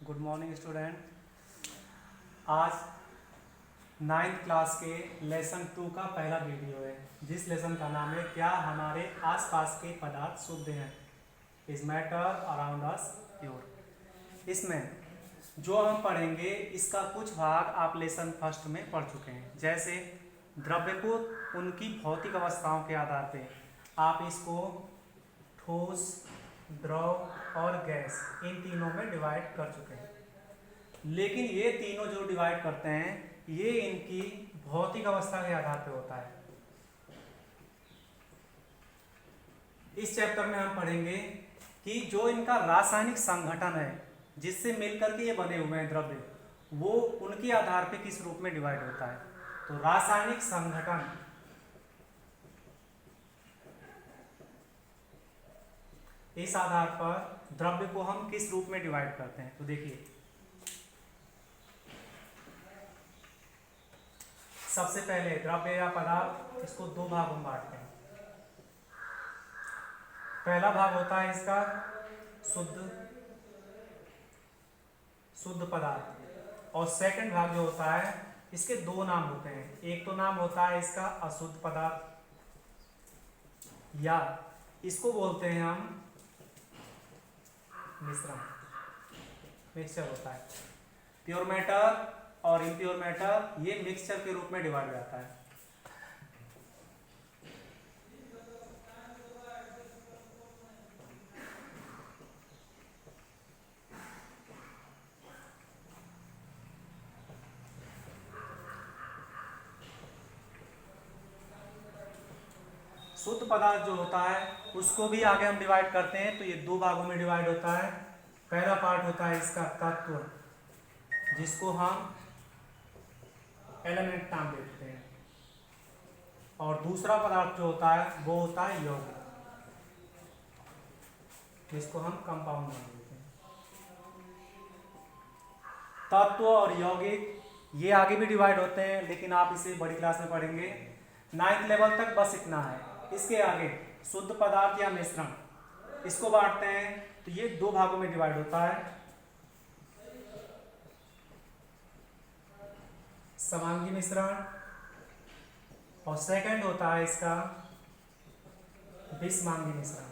Good morning student. आज 9th class के lesson 2 का पहला वीडियो है, जिस लेसन का नाम है क्या हमारे आसपास के पदार्थ शुद्ध हैं, is matter around us pure. इसमें जो हम पढ़ेंगे इसका कुछ भाग आप लेसन फर्स्ट में पढ़ चुके हैं। जैसे द्रव्य को उनकी भौतिक अवस्थाओं के आधार पे आप इसको ठोस, द्रव और गैस इन तीनों में डिवाइड कर चुके हैं। लेकिन ये तीनों जो डिवाइड करते हैं ये इनकी भौतिक अवस्था के आधार पे होता है। इस चैप्टर में हम पढ़ेंगे कि जो इनका रासायनिक संगठन है जिससे मिलकर के ये बने हुए हैं द्रव्य, वो उनके आधार पे किस रूप में डिवाइड होता है। तो रासायनिक संगठन, इस आधार पर द्रव्य को हम किस रूप में डिवाइड करते हैं। तो देखिए, सबसे पहले द्रव्य या पदार्थ इसको दो भागों में बांटते हैं। पहला भाग होता है इसका शुद्ध पदार्थ, और सेकंड भाग जो होता है इसके दो नाम होते हैं। एक तो नाम होता है इसका अशुद्ध पदार्थ, या इसको बोलते हैं हम मिश्रण, मिक्सचर होता है। प्योर मैटर और इम्प्योर मैटर ये मिक्सचर के रूप में डिवाइड हो जाता है। शुद्ध पदार्थ जो होता है उसको भी आगे हम डिवाइड करते हैं, तो ये दो भागों में डिवाइड होता है। पहला पार्ट होता है इसका तत्व, जिसको हम एलिमेंट नाम देते हैं, और दूसरा पदार्थ जो होता है वो होता है यौगिक, जिसको हम कंपाउंड नाम देते हैं। तत्व और यौगिक ये आगे भी डिवाइड होते हैं, लेकिन आप इसे बड़ी क्लास में पढ़ेंगे। 9th लेवल तक बस इतना है। इसके आगे शुद्ध पदार्थ या मिश्रण, इसको बांटते हैं, तो ये दो भागों में डिवाइड होता है। समांगी मिश्रण, और सेकंड होता है इसका विषमांगी मिश्रण।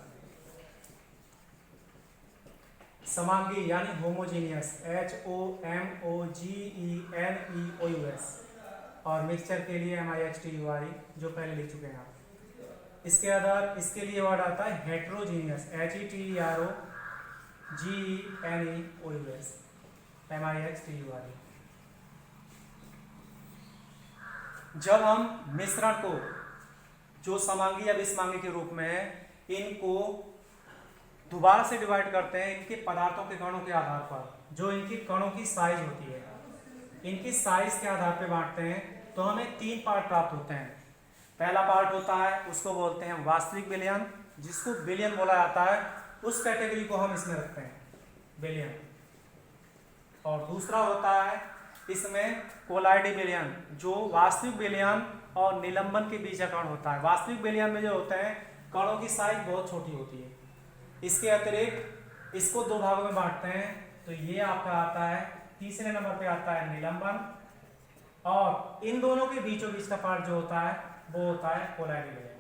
समांगी यानी होमोजीनियस, HOMOGENEOUS, और मिक्सचर के लिए MIXTURE, जो पहले लिख चुके हैं आप। इसके आधार इसके लिए वर्ड आता है हेट्रोजीनियस, HETEROGENEOUS, MIXTURE। जब हम मिश्रण को, जो समांगी या विषमांगी के रूप में है, इनको दोबारा से डिवाइड करते हैं इनके पदार्थों के कणों के आधार पर, जो इनकी कणों की साइज होती है, इनकी साइज के आधार पर बांटते हैं, तो हमें 3 पार्ट प्राप्त होते हैं। पहला पार्ट होता है उसको बोलते हैं वास्तविक विलयन, जिसको विलयन बोला जाता है, उस कैटेगरी को हम इसमें रखते हैं, विलयन। और दूसरा होता है इसमें कोलाइडी विलयन, जो वास्तविक विलयन और निलंबन के बीच का कण होता है। वास्तविक विलयन में जो होते हैं कणों की साइज बहुत छोटी होती है। इसके अतिरिक्त इसको दो भागों में बांटते हैं, तो ये आपका आता है तीसरे नंबर पे आता है निलंबन, और इन दोनों के बीचों बीच का पार्ट जो होता है वो होता है कोलाइडी विलयन।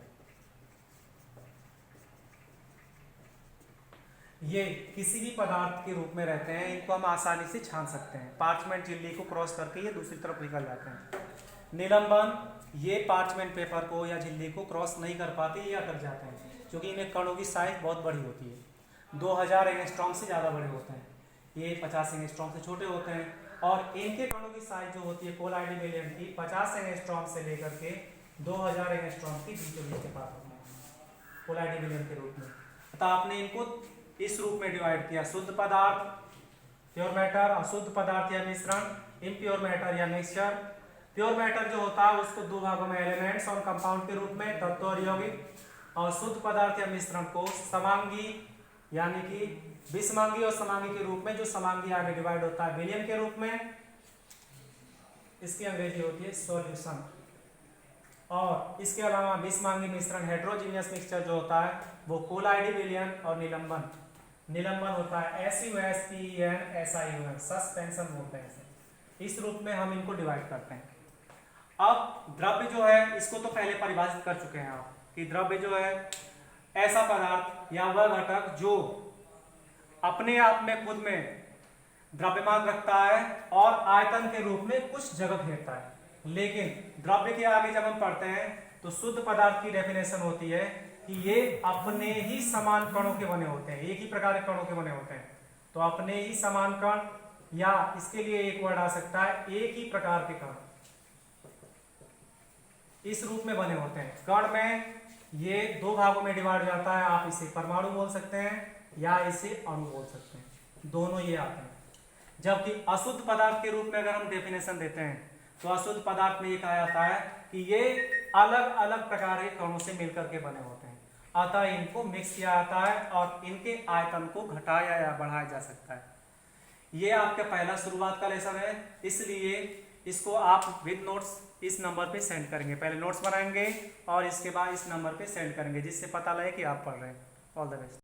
ये किसी भी पदार्थ के रूप में रहते हैं, इनको हम आसानी से छान सकते हैं। पार्चमेंट झिल्ली को क्रॉस करके ये दूसरी तरफ निकल जाते हैं। निलंबन, ये पार्चमेंट पेपर को या झिल्ली को क्रॉस नहीं कर पाते, ये अटक जाते हैं, क्योंकि इनके कणों की साइज बहुत बड़ी होती है, 2000 एंगस्ट्रॉम से ज़्यादा बड़े होते हैं, ये 50 एंगस्ट्रॉम से छोटे होते हैं। और इनके कणों की साइज जो होती है कोलाइडी विलयन की 50 एंगस्ट्रॉम से लेकर के 2000 एंगस्ट्रॉम की बीचों बीच के पास होते हैं कोलाइडी विलयन के रूप में। तो आपने इनको इस रूप में डिवाइड किया: शुद्ध पदार्थ प्योर मैटर, अशुद्ध पदार्थ या मिश्रण इम्प्योर मैटर या मिक्सचर। प्योर मैटर जो होता है उसको दो भागों में एलिमेंट्स और कंपाउंड के रूप में, तत्व और यौगिक। और शुद्ध पदार्थ या मिश्रण को समांगी यानी कि विषमांगी और समांगी के रूप में, जो समांगी आगे डिवाइड होता है विलयन के रूप में, इसकी अंग्रेजी होती है सॉल्यूशन। और इसके अलावा विषमांगी मिश्रण हेट्रोजीनियस मिक्सचर जो होता है वो कोलाइडी विलयन और निलंबन निलंबन होता है SUSPEN सस्पेंशन बोलते हैं इसे। इस रूप में हम इनको डिवाइड करते हैं। अब द्रव्य जो है इसको तो पहले परिभाषित कर चुके हैं आप कि द्रव्य जो है ऐसा पदार्थ या वह घटक जो अपने आप में खुद में द्रव्यमान रखता है और आयतन के रूप में कुछ जगह घेरता है। लेकिन द्रव्य के आगे जब हम पढ़ते हैं तो शुद्ध पदार्थ की डेफिनेशन होती है कि ये अपने ही समान कणों के बने होते हैं, एक ही प्रकार के कणों के बने होते हैं। तो अपने ही समान कण, या इसके लिए एक वर्ड आ सकता है एक ही प्रकार के कण, इस रूप में बने होते हैं। कण में ये दो भागों में डिवाइड हो जाता है, आप इसे परमाणु बोल सकते हैं या इसे अणु बोल सकते हैं, दोनों ये आते हैं। जबकि अशुद्ध पदार्थ के रूप में अगर हम डेफिनेशन देते हैं तो अशुद्ध पदार्थ में ये कहा जाता है कि ये अलग अलग प्रकार के कणों से मिलकर के बने होते हैं, अतः इनको मिक्स किया जाता है और इनके आयतन को घटाया या बढ़ाया जा सकता है। ये आपका पहला शुरुआत का लेसन है, इसलिए इसको आप विद नोट्स इस नंबर पे सेंड करेंगे। पहले नोट्स बनाएंगे और इसके बाद इस नंबर पे सेंड करेंगे, जिससे पता लगे कि आप पढ़ रहे हैं। All the best.